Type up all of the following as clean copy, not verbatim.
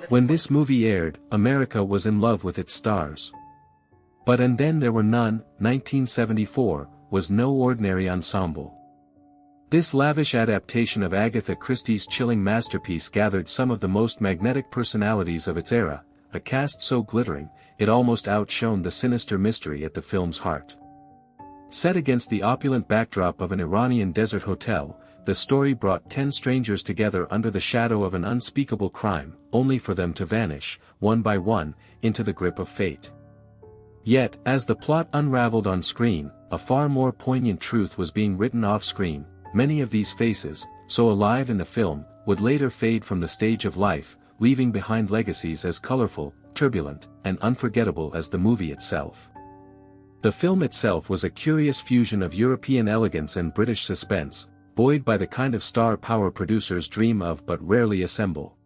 When this movie aired, America was in love with its stars. But And Then There Were None, 1974, was no ordinary ensemble. This lavish adaptation of Agatha Christie's chilling masterpiece gathered some of the most magnetic personalities of its era, a cast so glittering, it almost outshone the sinister mystery at the film's heart. Set against the opulent backdrop of an Iranian desert hotel, the story brought 10 strangers together under the shadow of an unspeakable crime, only for them to vanish, one by one, into the grip of fate. Yet, as the plot unraveled on screen, a far more poignant truth was being written off-screen. Many of these faces, so alive in the film, would later fade from the stage of life, leaving behind legacies as colorful, turbulent, and unforgettable as the movie itself. The film itself was a curious fusion of European elegance and British suspense, buoyed by the kind of star power producers dream of but rarely assemble.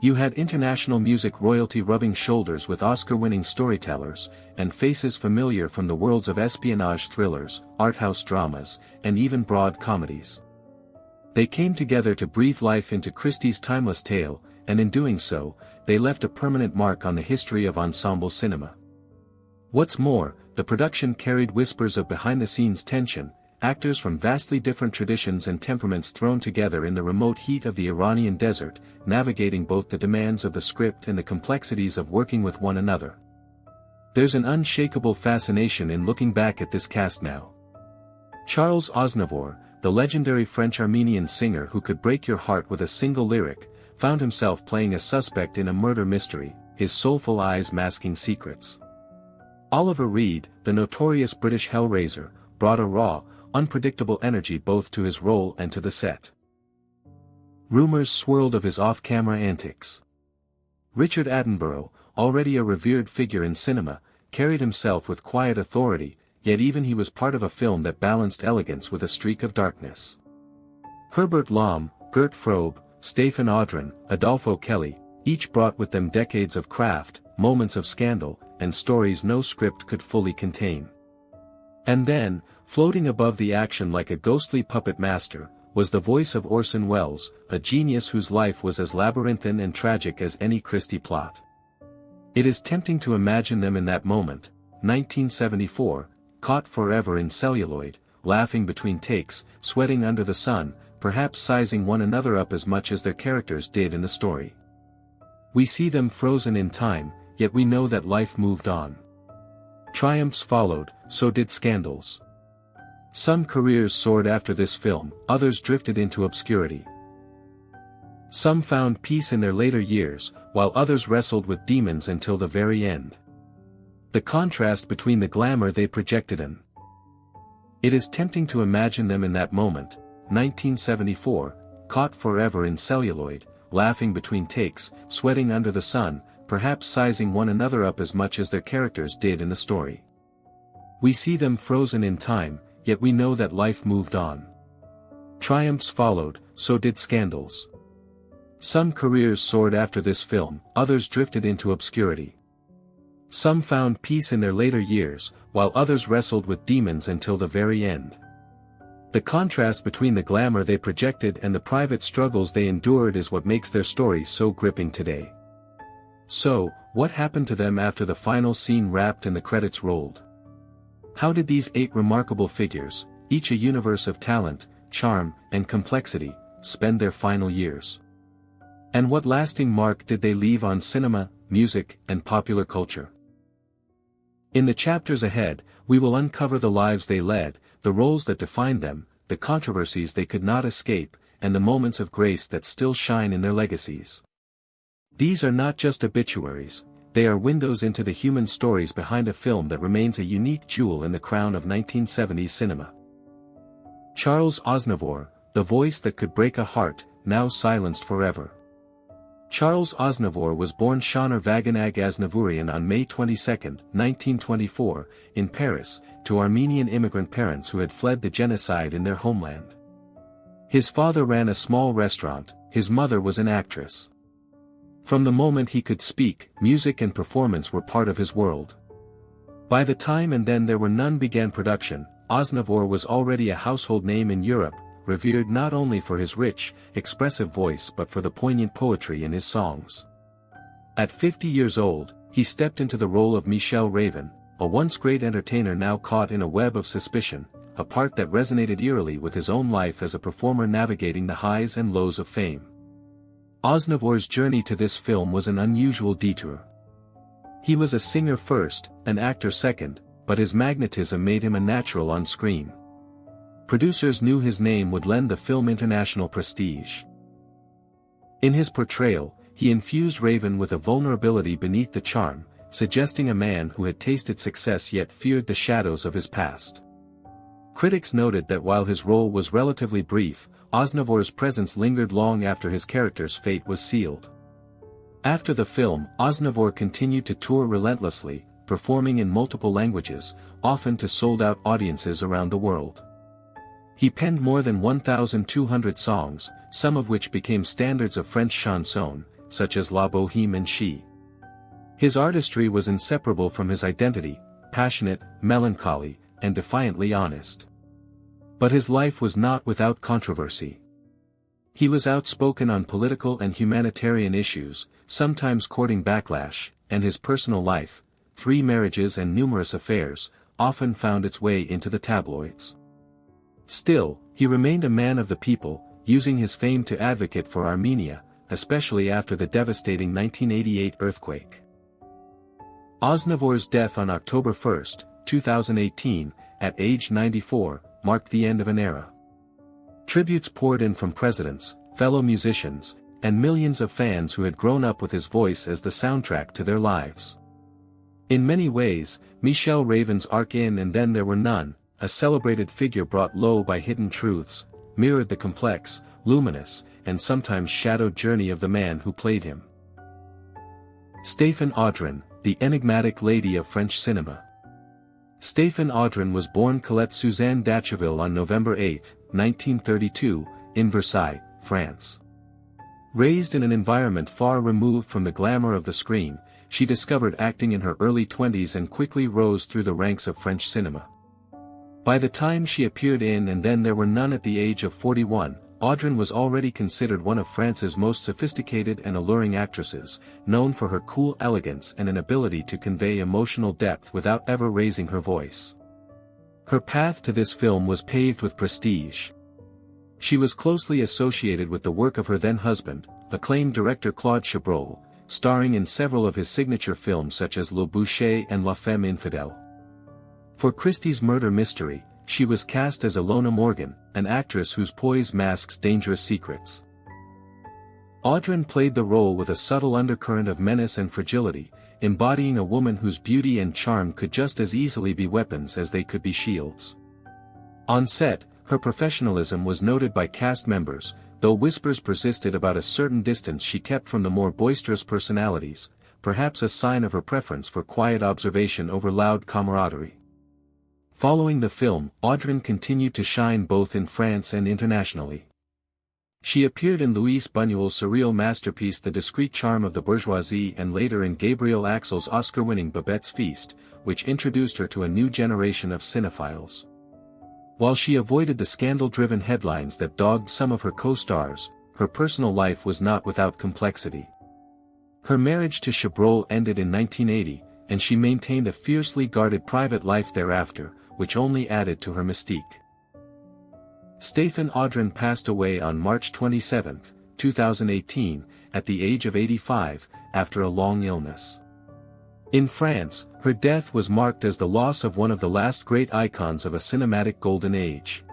You had international music royalty rubbing shoulders with Oscar-winning storytellers, and faces familiar from the worlds of espionage thrillers, art-house dramas, and even broad comedies. They came together to breathe life into Christie's timeless tale, and in doing so, they left a permanent mark on the history of ensemble cinema. What's more, the production carried whispers of behind-the-scenes tension, actors from vastly different traditions and temperaments thrown together in the remote heat of the Iranian desert, navigating both the demands of the script and the complexities of working with one another. There's an unshakable fascination in looking back at this cast now. Charles Aznavour, the legendary French-Armenian singer who could break your heart with a single lyric, found himself playing a suspect in a murder mystery, his soulful eyes masking secrets. Oliver Reed, the notorious British Hellraiser, brought a raw, unpredictable energy both to his role and to the set. Rumors swirled of his off-camera antics. Richard Attenborough, already a revered figure in cinema, carried himself with quiet authority, yet even he was part of a film that balanced elegance with a streak of darkness. Herbert Lom, Gert Frobe, Stephen Audran, Adolfo Kelly, each brought with them decades of craft, moments of scandal, and stories no script could fully contain. And then, floating above the action like a ghostly puppet master, was the voice of Orson Welles, a genius whose life was as labyrinthine and tragic as any Christie plot. It is tempting to imagine them in that moment, 1974, caught forever in celluloid, laughing between takes, sweating under the sun, perhaps sizing one another up as much as their characters did in the story. We see them frozen in time, yet we know that life moved on. Triumphs followed, so did scandals. Some careers soared after this film, others drifted into obscurity. Some found peace in their later years, while others wrestled with demons until the very end. The contrast between the glamour they projected in. It is tempting to imagine them in that moment, 1974, caught forever in celluloid, laughing between takes, sweating under the sun, perhaps sizing one another up as much as their characters did in the story. We see them frozen in time, yet we know that life moved on. Triumphs followed, so did scandals. Some careers soared after this film, others drifted into obscurity. Some found peace in their later years, while others wrestled with demons until the very end. The contrast between the glamour they projected and the private struggles they endured is what makes their stories so gripping today. So, what happened to them after the final scene wrapped and the credits rolled? How did these 8 remarkable figures, each a universe of talent, charm, and complexity, spend their final years? And what lasting mark did they leave on cinema, music, and popular culture? In the chapters ahead, we will uncover the lives they led, the roles that defined them, the controversies they could not escape, and the moments of grace that still shine in their legacies. These are not just obituaries, they are windows into the human stories behind a film that remains a unique jewel in the crown of 1970s cinema. Charles Aznavour, the voice that could break a heart, now silenced forever. Charles Aznavour was born Shaner Vaganag Aznavourian on May 22, 1924, in Paris, to Armenian immigrant parents who had fled the genocide in their homeland. His father ran a small restaurant, his mother was an actress. From the moment he could speak, music and performance were part of his world. By the time And Then There Were None began production, Aznavour was already a household name in Europe, revered not only for his rich, expressive voice but for the poignant poetry in his songs. At 50 years old, he stepped into the role of Michel Raven, a once great entertainer now caught in a web of suspicion, a part that resonated eerily with his own life as a performer navigating the highs and lows of fame. Aznavour's journey to this film was an unusual detour. He was a singer first, an actor second, but his magnetism made him a natural on screen. Producers knew his name would lend the film international prestige. In his portrayal, he infused Raven with a vulnerability beneath the charm, suggesting a man who had tasted success yet feared the shadows of his past. Critics noted that while his role was relatively brief, Aznavour's presence lingered long after his character's fate was sealed. After the film, Aznavour continued to tour relentlessly, performing in multiple languages, often to sold-out audiences around the world. He penned more than 1,200 songs, some of which became standards of French chanson, such as La Bohème and She. His artistry was inseparable from his identity, passionate, melancholy, and defiantly honest. But his life was not without controversy. He was outspoken on political and humanitarian issues, sometimes courting backlash, and his personal life, 3 marriages and numerous affairs, often found its way into the tabloids. Still, he remained a man of the people, using his fame to advocate for Armenia, especially after the devastating 1988 earthquake. Aznavour's death on October 1, 2018, at age 94, marked the end of an era. Tributes poured in from presidents, fellow musicians, and millions of fans who had grown up with his voice as the soundtrack to their lives. In many ways, Michel Raven's arc in And Then There Were None, a celebrated figure brought low by hidden truths, mirrored the complex, luminous, and sometimes shadowed journey of the man who played him. Stéphane Audran, the enigmatic lady of French cinema. Stéphane Audran was born Colette Suzanne Dacheville on November 8, 1932, in Versailles, France. Raised in an environment far removed from the glamour of the screen, she discovered acting in her early 20s and quickly rose through the ranks of French cinema. By the time she appeared in And Then There Were None at the age of 41, Audran was already considered one of France's most sophisticated and alluring actresses, known for her cool elegance and an ability to convey emotional depth without ever raising her voice. Her path to this film was paved with prestige. She was closely associated with the work of her then-husband, acclaimed director Claude Chabrol, starring in several of his signature films such as Le Boucher and La Femme Infidèle. For Christie's murder mystery, she was cast as Ilona Morgan, an actress whose poise masks dangerous secrets. Audran played the role with a subtle undercurrent of menace and fragility, embodying a woman whose beauty and charm could just as easily be weapons as they could be shields. On set, her professionalism was noted by cast members, though whispers persisted about a certain distance she kept from the more boisterous personalities, perhaps a sign of her preference for quiet observation over loud camaraderie. Following the film, Audran continued to shine both in France and internationally. She appeared in Louis Buñuel's surreal masterpiece The Discreet Charm of the Bourgeoisie and later in Gabriel Axel's Oscar-winning Babette's Feast, which introduced her to a new generation of cinephiles. While she avoided the scandal-driven headlines that dogged some of her co-stars, her personal life was not without complexity. Her marriage to Chabrol ended in 1980, and she maintained a fiercely guarded private life thereafter, which only added to her mystique. Stéphane Audran passed away on March 27, 2018, at the age of 85, after a long illness. In France, her death was marked as the loss of one of the last great icons of a cinematic golden age.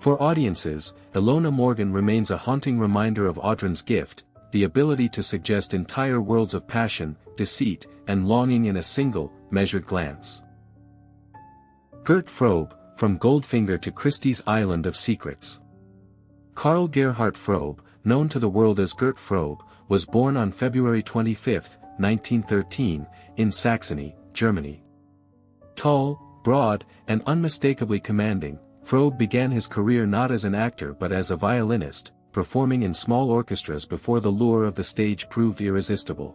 For audiences, Ilona Morgan remains a haunting reminder of Audran's gift, the ability to suggest entire worlds of passion, deceit, and longing in a single, measured glance. Gert Frobe, From Goldfinger to Christie's Island of Secrets. Karl Gerhard Frobe, known to the world as Gert Frobe, was born on February 25, 1913, in Saxony, Germany. Tall, broad, and unmistakably commanding, Frobe began his career not as an actor but as a violinist, performing in small orchestras before the lure of the stage proved irresistible.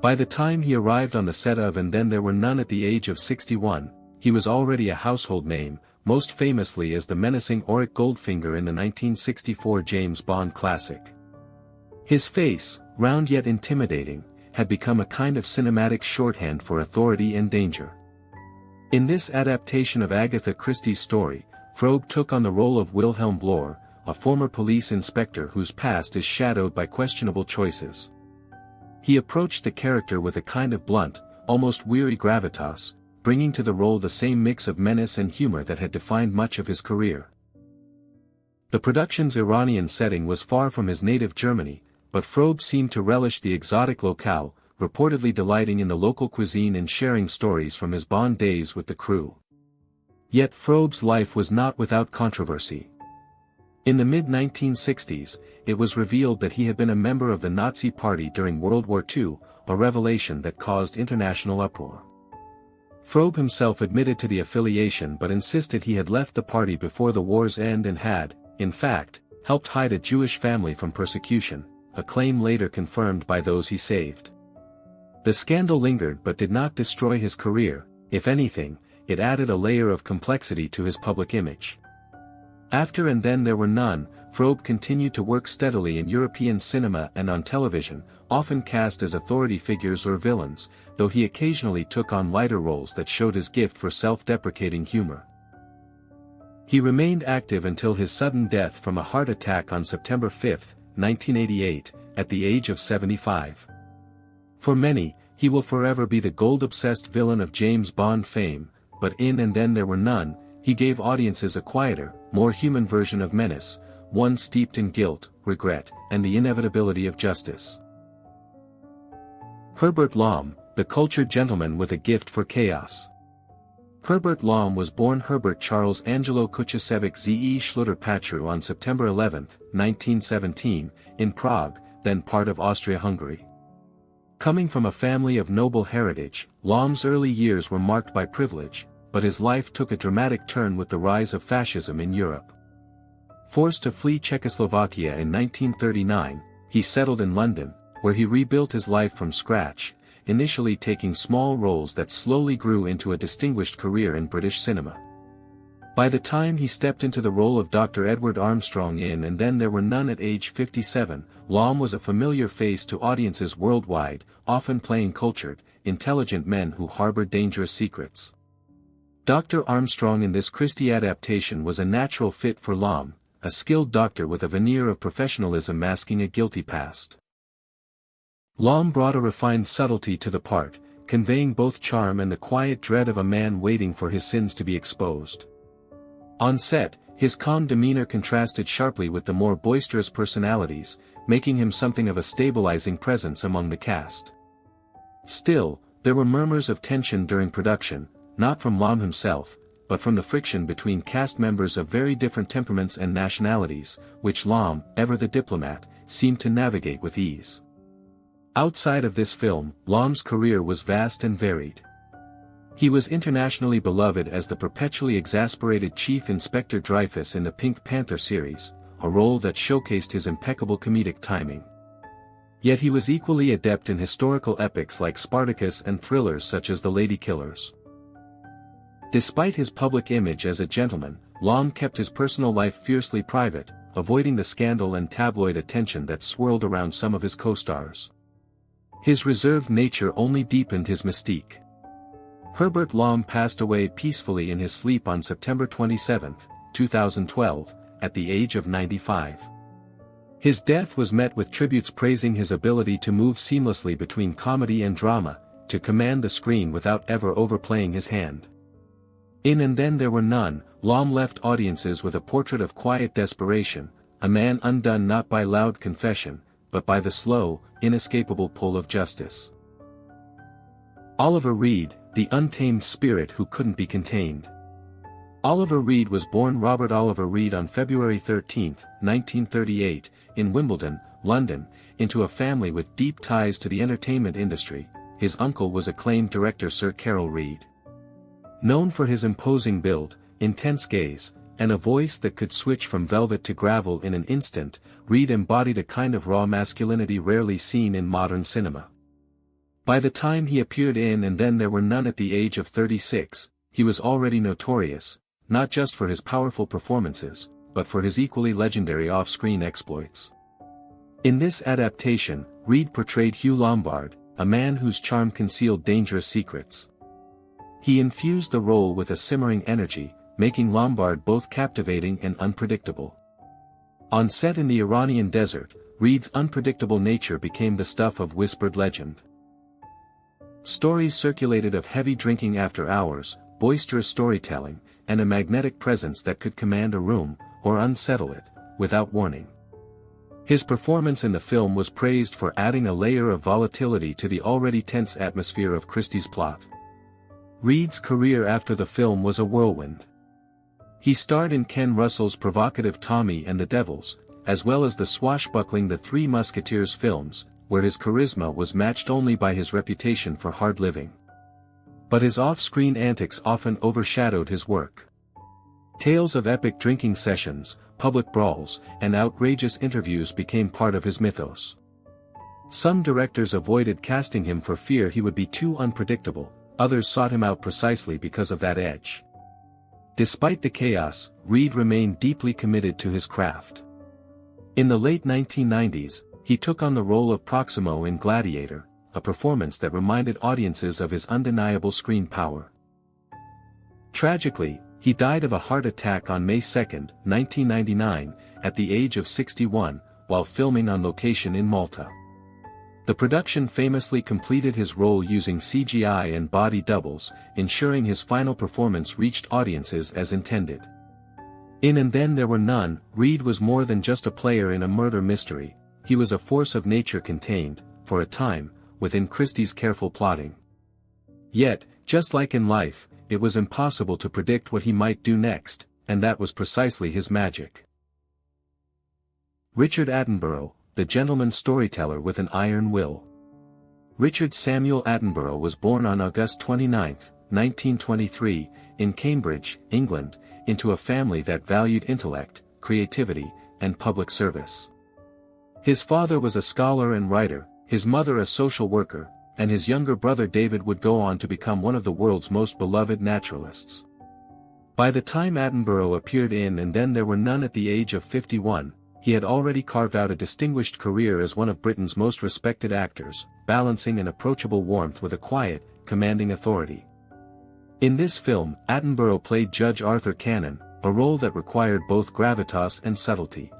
By the time he arrived on the set of And Then There Were None at the age of 61, he was already a household name, most famously as the menacing Auric Goldfinger in the 1964 James Bond classic. His face, round yet intimidating, had become a kind of cinematic shorthand for authority and danger. In this adaptation of Agatha Christie's story, Frobe took on the role of Wilhelm Blohr, a former police inspector whose past is shadowed by questionable choices. He approached the character with a kind of blunt, almost weary gravitas, bringing to the role the same mix of menace and humor that had defined much of his career. The production's Iranian setting was far from his native Germany, but Frobe seemed to relish the exotic locale, reportedly delighting in the local cuisine and sharing stories from his Bond days with the crew. Yet Frobe's life was not without controversy. In the mid-1960s, it was revealed that he had been a member of the Nazi Party during World War II, a revelation that caused international uproar. Frobe himself admitted to the affiliation but insisted he had left the party before the war's end and had, in fact, helped hide a Jewish family from persecution, a claim later confirmed by those he saved. The scandal lingered but did not destroy his career. If anything, it added a layer of complexity to his public image. After And Then There Were None, Frobe continued to work steadily in European cinema and on television, often cast as authority figures or villains, though he occasionally took on lighter roles that showed his gift for self-deprecating humor. He remained active until his sudden death from a heart attack on September 5, 1988, at the age of 75. For many, he will forever be the gold-obsessed villain of James Bond fame, but in And Then There Were None, he gave audiences a quieter, more human version of menace, one steeped in guilt, regret, and the inevitability of justice. Herbert Lom, the cultured gentleman with a gift for chaos. Herbert Lom was born Herbert Charles Angelo Kuchasevich Ze Schluter-Patru on September 11, 1917, in Prague, then part of Austria-Hungary. Coming from a family of noble heritage, Lom's early years were marked by privilege, but his life took a dramatic turn with the rise of fascism in Europe. Forced to flee Czechoslovakia in 1939, he settled in London, where he rebuilt his life from scratch, initially taking small roles that slowly grew into a distinguished career in British cinema. By the time he stepped into the role of Dr. Edward Armstrong in And Then There Were None at age 57, Lom was a familiar face to audiences worldwide, often playing cultured, intelligent men who harbored dangerous secrets. Dr. Armstrong in this Christie adaptation was a natural fit for Lom, a skilled doctor with a veneer of professionalism masking a guilty past. Lom brought a refined subtlety to the part, conveying both charm and the quiet dread of a man waiting for his sins to be exposed. On set, his calm demeanor contrasted sharply with the more boisterous personalities, making him something of a stabilizing presence among the cast. Still, there were murmurs of tension during production, not from Lom himself, but from the friction between cast members of very different temperaments and nationalities, which Lom, ever the diplomat, seemed to navigate with ease. Outside of this film, Lom's career was vast and varied. He was internationally beloved as the perpetually exasperated Chief Inspector Dreyfus in the Pink Panther series, a role that showcased his impeccable comedic timing. Yet he was equally adept in historical epics like Spartacus and thrillers such as The Lady Killers. Despite his public image as a gentleman, Lom kept his personal life fiercely private, avoiding the scandal and tabloid attention that swirled around some of his co-stars. His reserved nature only deepened his mystique. Herbert Lom passed away peacefully in his sleep on September 27, 2012, at the age of 95. His death was met with tributes praising his ability to move seamlessly between comedy and drama, to command the screen without ever overplaying his hand. In And Then There Were None, Lom left audiences with a portrait of quiet desperation, a man undone not by loud confession, but by the slow, inescapable pull of justice. Oliver Reed, the untamed spirit who couldn't be contained. Oliver Reed was born Robert Oliver Reed on February 13, 1938, in Wimbledon, London, into a family with deep ties to the entertainment industry. His uncle was acclaimed director Sir Carol Reed. Known for his imposing build, intense gaze, and a voice that could switch from velvet to gravel in an instant, Reed embodied a kind of raw masculinity rarely seen in modern cinema. By the time he appeared in And Then There Were None at the age of 36, he was already notorious, not just for his powerful performances, but for his equally legendary off-screen exploits. In this adaptation, Reed portrayed Hugh Lombard, a man whose charm concealed dangerous secrets. He infused the role with a simmering energy, making Lombard both captivating and unpredictable. On set in the Iranian desert, Reed's unpredictable nature became the stuff of whispered legend. Stories circulated of heavy drinking after hours, boisterous storytelling, and a magnetic presence that could command a room, or unsettle it, without warning. His performance in the film was praised for adding a layer of volatility to the already tense atmosphere of Christie's plot. Reed's career after the film was a whirlwind. He starred in Ken Russell's provocative Tommy and the Devils, as well as the swashbuckling The Three Musketeers films, where his charisma was matched only by his reputation for hard living. But his off-screen antics often overshadowed his work. Tales of epic drinking sessions, public brawls, and outrageous interviews became part of his mythos. Some directors avoided casting him for fear he would be too unpredictable, others sought him out precisely because of that edge. Despite the chaos, Reed remained deeply committed to his craft. In the late 1990s, he took on the role of Proximo in Gladiator, a performance that reminded audiences of his undeniable screen power. Tragically, he died of a heart attack on May 2, 1999, at the age of 61, while filming on location in Malta. The production famously completed his role using CGI and body doubles, ensuring his final performance reached audiences as intended. In And Then There Were None, Reed was more than just a player in a murder mystery, he was a force of nature contained, for a time, within Christie's careful plotting. Yet, just like in life, it was impossible to predict what he might do next, and that was precisely his magic. Richard Attenborough, the gentleman storyteller with an iron will. Richard Samuel Attenborough was born on August 29, 1923, in Cambridge, England, into a family that valued intellect, creativity, and public service. His father was a scholar and writer, his mother a social worker, and his younger brother David would go on to become one of the world's most beloved naturalists. By the time Attenborough appeared in And Then There Were None at the age of 51, he had already carved out a distinguished career as one of Britain's most respected actors, balancing an approachable warmth with a quiet, commanding authority. In this film, Attenborough played Judge Arthur Cannon, a role that required both gravitas and subtlety.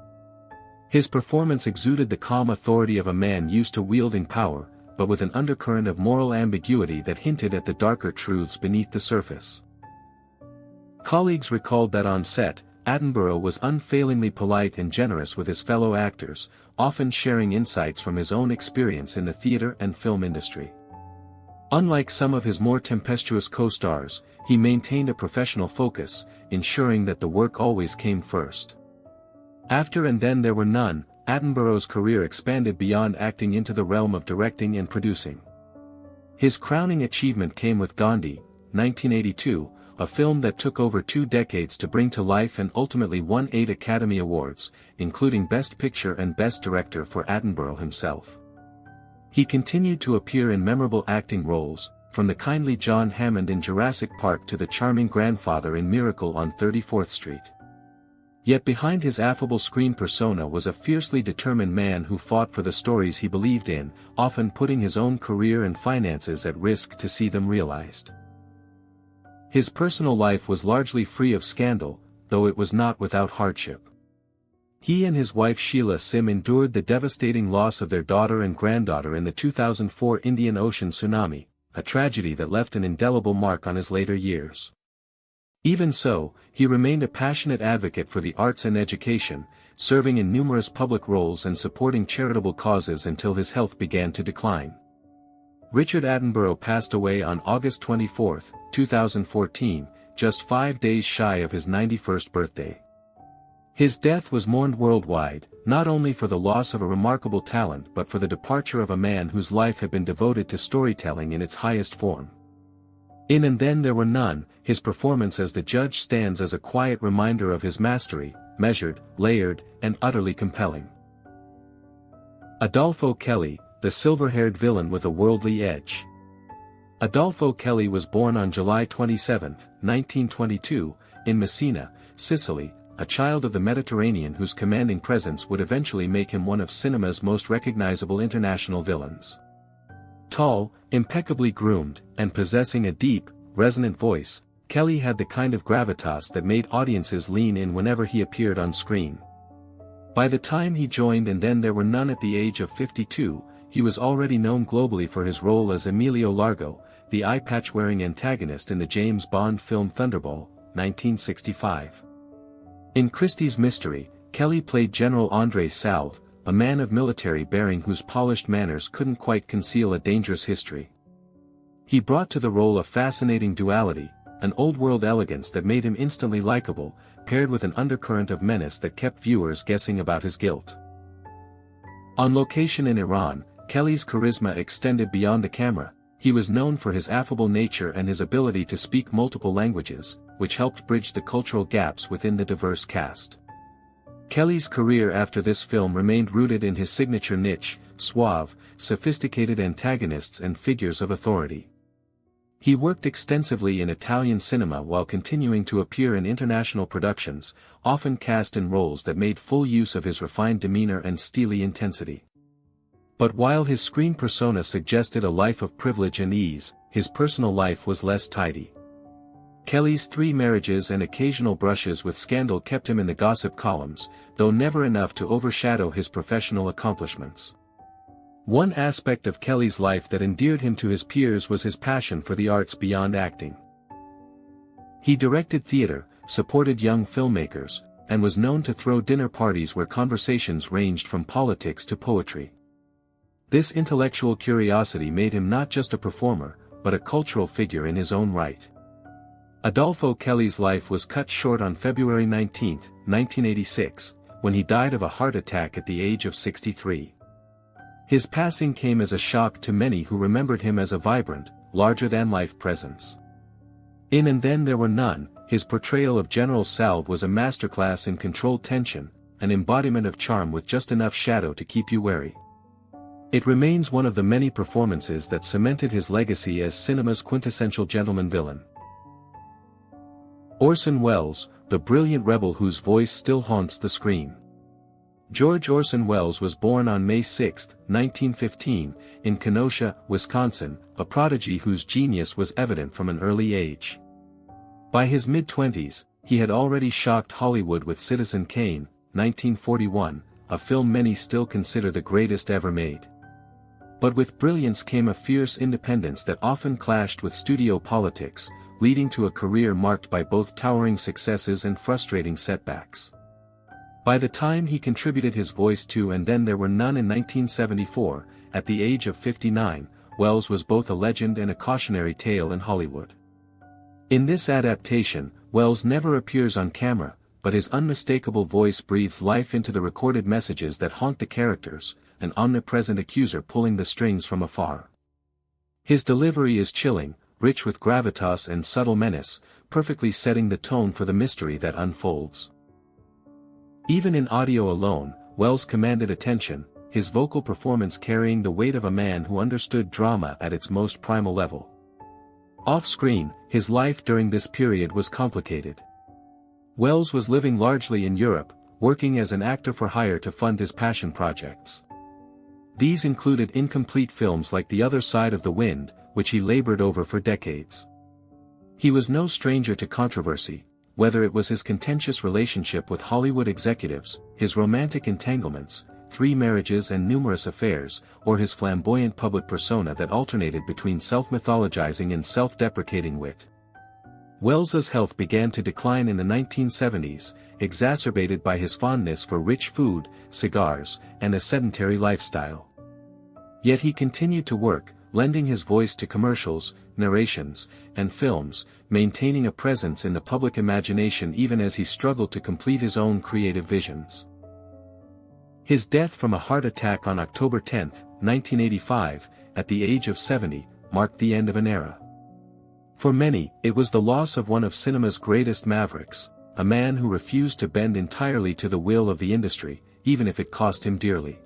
His performance exuded the calm authority of a man used to wielding power, but with an undercurrent of moral ambiguity that hinted at the darker truths beneath the surface. Colleagues recalled that on set, Attenborough was unfailingly polite and generous with his fellow actors, often sharing insights from his own experience in the theater and film industry. Unlike some of his more tempestuous co-stars, he maintained a professional focus, ensuring that the work always came first. After And Then There Were None, Attenborough's career expanded beyond acting into the realm of directing and producing. His crowning achievement came with Gandhi, 1982, a film that took over 2 decades to bring to life and ultimately won 8 Academy Awards, including Best Picture and Best Director for Attenborough himself. He continued to appear in memorable acting roles, from the kindly John Hammond in Jurassic Park to the charming grandfather in Miracle on 34th Street. Yet behind his affable screen persona was a fiercely determined man who fought for the stories he believed in, often putting his own career and finances at risk to see them realized. His personal life was largely free of scandal, though it was not without hardship. He and his wife Sheila Sim endured the devastating loss of their daughter and granddaughter in the 2004 Indian Ocean tsunami, a tragedy that left an indelible mark on his later years. Even so, he remained a passionate advocate for the arts and education, serving in numerous public roles and supporting charitable causes until his health began to decline. Richard Attenborough passed away on August 24, 2014, just 5 days shy of his 91st birthday. His death was mourned worldwide, not only for the loss of a remarkable talent but for the departure of a man whose life had been devoted to storytelling in its highest form. In And Then There Were None, his performance as the judge stands as a quiet reminder of his mastery, measured, layered, and utterly compelling. Adolfo Kelly, the silver-haired villain with a worldly edge. Adolfo Kelly was born on July 27, 1922, in Messina, Sicily, a child of the Mediterranean whose commanding presence would eventually make him one of cinema's most recognizable international villains. Tall, impeccably groomed, and possessing a deep, resonant voice, Kelly had the kind of gravitas that made audiences lean in whenever he appeared on screen. By the time he joined And Then There Were None at the age of 52, he was already known globally for his role as Emilio Largo, the eye-patch-wearing antagonist in the James Bond film Thunderball, 1965. In Christie's Mystery, Kelly played General André Salve, a man of military bearing whose polished manners couldn't quite conceal a dangerous history. He brought to the role a fascinating duality, an old-world elegance that made him instantly likable, paired with an undercurrent of menace that kept viewers guessing about his guilt. On location in Iran, Kelly's charisma extended beyond the camera. He was known for his affable nature and his ability to speak multiple languages, which helped bridge the cultural gaps within the diverse cast. Kelly's career after this film remained rooted in his signature niche, suave, sophisticated antagonists and figures of authority. He worked extensively in Italian cinema while continuing to appear in international productions, often cast in roles that made full use of his refined demeanor and steely intensity. But while his screen persona suggested a life of privilege and ease, his personal life was less tidy. Kelly's 3 marriages and occasional brushes with scandal kept him in the gossip columns, though never enough to overshadow his professional accomplishments. One aspect of Kelly's life that endeared him to his peers was his passion for the arts beyond acting. He directed theater, supported young filmmakers, and was known to throw dinner parties where conversations ranged from politics to poetry. This intellectual curiosity made him not just a performer, but a cultural figure in his own right. Adolfo Kelly's life was cut short on February 19, 1986, when he died of a heart attack at the age of 63. His passing came as a shock to many who remembered him as a vibrant, larger-than-life presence. In And Then There Were None, his portrayal of General Salve was a masterclass in controlled tension, an embodiment of charm with just enough shadow to keep you wary. It remains one of the many performances that cemented his legacy as cinema's quintessential gentleman villain. Orson Welles, the brilliant rebel whose voice still haunts the screen. George Orson Welles was born on May 6, 1915, in Kenosha, Wisconsin, a prodigy whose genius was evident from an early age. By his mid-20s, he had already shocked Hollywood with Citizen Kane, 1941, a film many still consider the greatest ever made. But with brilliance came a fierce independence that often clashed with studio politics, leading to a career marked by both towering successes and frustrating setbacks. By the time he contributed his voice to And Then There Were None in 1974, at the age of 59, Welles was both a legend and a cautionary tale in Hollywood. In this adaptation, Welles never appears on camera, but his unmistakable voice breathes life into the recorded messages that haunt the characters, an omnipresent accuser pulling the strings from afar. His delivery is chilling, rich with gravitas and subtle menace, perfectly setting the tone for the mystery that unfolds. Even in audio alone, Welles commanded attention, his vocal performance carrying the weight of a man who understood drama at its most primal level. Off-screen, his life during this period was complicated. Welles was living largely in Europe, working as an actor for hire to fund his passion projects. These included incomplete films like The Other Side of the Wind, which he labored over for decades. He was no stranger to controversy, whether it was his contentious relationship with Hollywood executives, his romantic entanglements, 3 marriages and numerous affairs, or his flamboyant public persona that alternated between self-mythologizing and self-deprecating wit. Welles's health began to decline in the 1970s, exacerbated by his fondness for rich food, cigars, and a sedentary lifestyle. Yet he continued to work, lending his voice to commercials, narrations, and films, maintaining a presence in the public imagination even as he struggled to complete his own creative visions. His death from a heart attack on October 10, 1985, at the age of 70, marked the end of an era. For many, it was the loss of one of cinema's greatest mavericks, a man who refused to bend entirely to the will of the industry, even if it cost him dearly.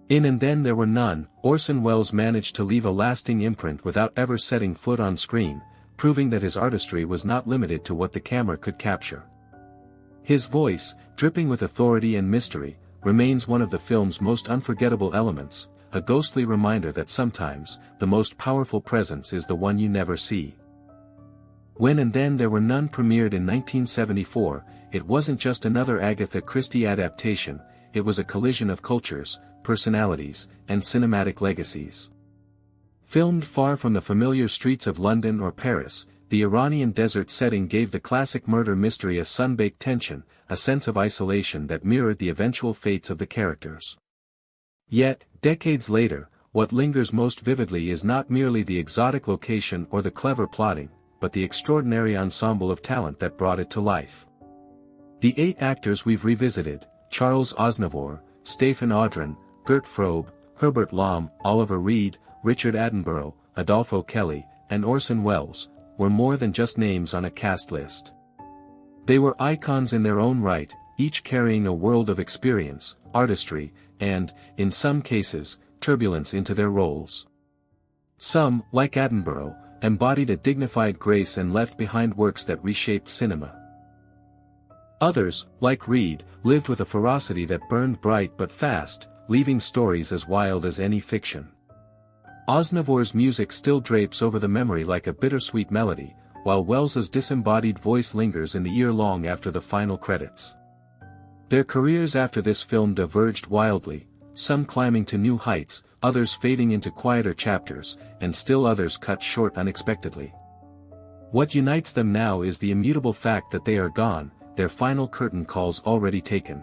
In And Then There Were None, Orson Welles managed to leave a lasting imprint without ever setting foot on screen, proving that his artistry was not limited to what the camera could capture. His voice, dripping with authority and mystery, remains one of the film's most unforgettable elements, a ghostly reminder that sometimes, the most powerful presence is the one you never see. When and Then There Were None premiered in 1974, it wasn't just another Agatha Christie adaptation, it was a collision of cultures, personalities, and cinematic legacies. Filmed far from the familiar streets of London or Paris, the Iranian desert setting gave the classic murder mystery a sun-baked tension, a sense of isolation that mirrored the eventual fates of the characters. Yet, decades later, what lingers most vividly is not merely the exotic location or the clever plotting, but the extraordinary ensemble of talent that brought it to life. The 8 actors we've revisited, Charles Aznavour, Stephen Audran, Gert Frobe, Herbert Lom, Oliver Reed, Richard Attenborough, Adolfo Kelly, and Orson Welles, were more than just names on a cast list. They were icons in their own right, each carrying a world of experience, artistry, and, in some cases, turbulence into their roles. Some, like Attenborough, embodied a dignified grace and left behind works that reshaped cinema. Others, like Reed, lived with a ferocity that burned bright but fast, leaving stories as wild as any fiction. Aznavour's music still drapes over the memory like a bittersweet melody, while Welles's disembodied voice lingers in the ear long after the final credits. Their careers after this film diverged wildly, some climbing to new heights, others fading into quieter chapters, and still others cut short unexpectedly. What unites them now is the immutable fact that they are gone, their final curtain calls already taken.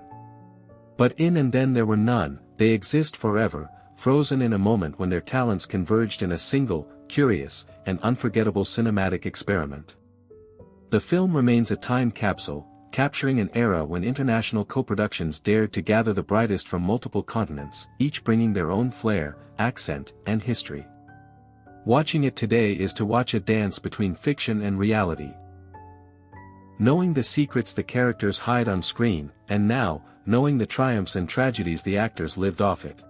But in And Then There Were None, they exist forever, frozen in a moment when their talents converged in a single, curious, and unforgettable cinematic experiment. The film remains a time capsule, capturing an era when international co-productions dared to gather the brightest from multiple continents, each bringing their own flair, accent, and history. Watching it today is to watch a dance between fiction and reality. Knowing the secrets the characters hide on screen, and now, knowing the triumphs and tragedies the actors lived off it.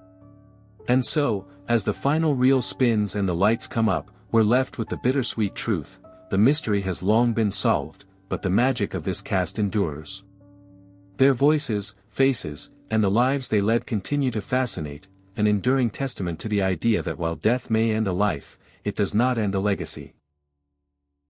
And so, as the final reel spins and the lights come up, we're left with the bittersweet truth: the mystery has long been solved, but the magic of this cast endures. Their voices, faces, and the lives they led continue to fascinate, an enduring testament to the idea that while death may end a life, it does not end a legacy.